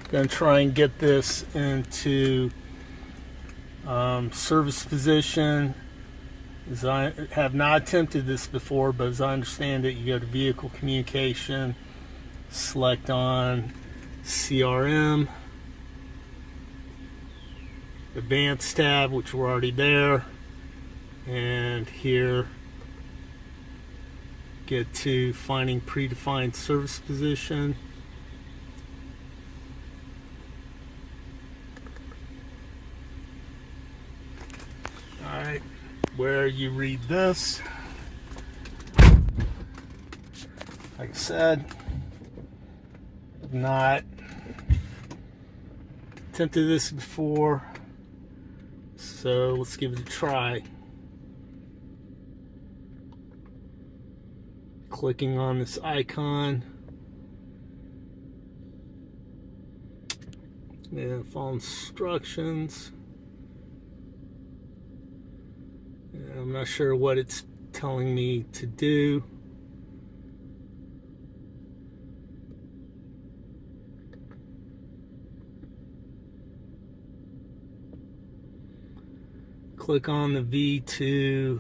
Gonna try and get this into service position. As I have not attempted this before, but as I understand it, you go to vehicle communication, select on CRM, advanced tab, which we're already there, and here get to finding predefined service position. Alright, where you read this, like I said, I've not attempted this before, so let's give it a try. Clicking on this icon and follow instructions. I'm not sure what it's telling me to do. Click on the V2.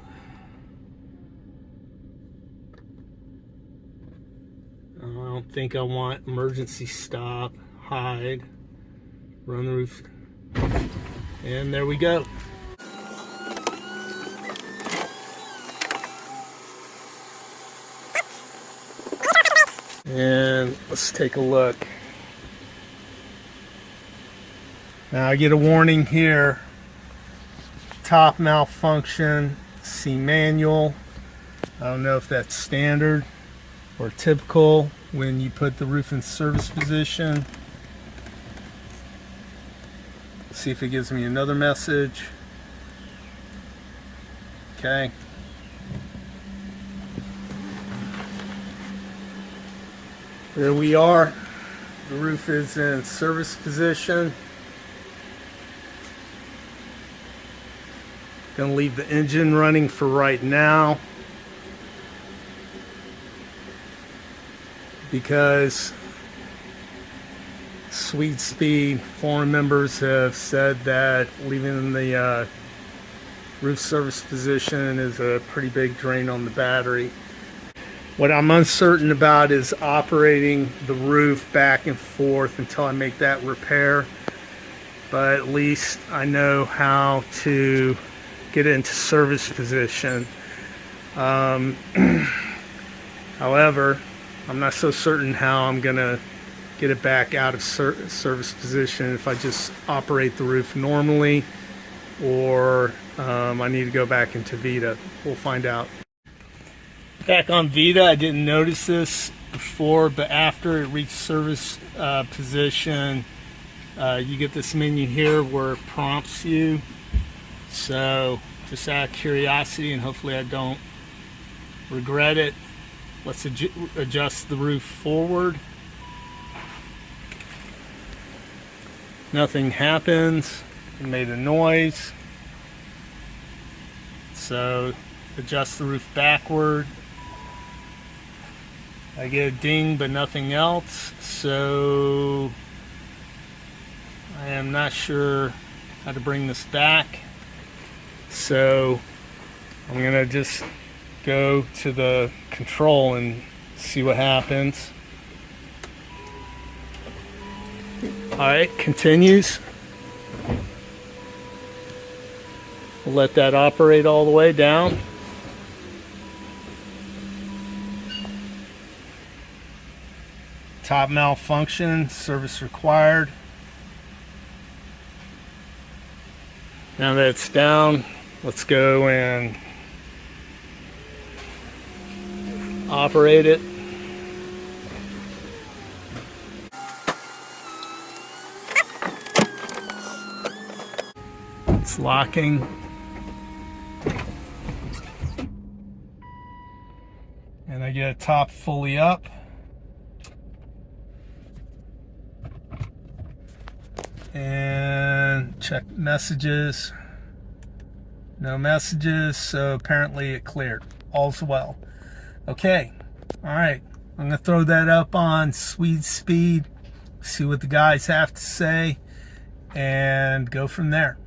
I don't think I want emergency stop, hide, run the roof, and there we go. And let's take a look. Now I get a warning here. Top malfunction, see manual. I don't know if that's standard or typical when you put the roof in service position. See if it gives me another message. Okay. There we are. The roof is in service position. Gonna leave the engine running for right now because Sweet Speed forum members have said that leaving the roof service position is a pretty big drain on the battery. What I'm uncertain about is operating the roof back and forth until I make that repair, but at least I know how to get it into service position. However, I'm not so certain how I'm gonna get it back out of service position if I just operate the roof normally, or I need to go back into Vida. We'll find out. Back on Vida, I didn't notice this before, but after it reached service position, you get this menu here where it prompts you. So just out of curiosity, and hopefully I don't regret it, let's adjust the roof forward. Nothing happens. It made a noise. So adjust the roof backward. I get a ding but nothing else, so I am not sure how to bring this back. So I'm gonna just go to the control and see what happens. Alright, continues. We'll let that operate all the way down. Top malfunction, service required. Now that it's down, let's go and operate it. It's locking. And I get a top fully up. And check messages. No messages, so apparently it cleared. All's well. Okay, all right. I'm gonna throw that up on Sweet Speed see what the guys have to say, and go from there.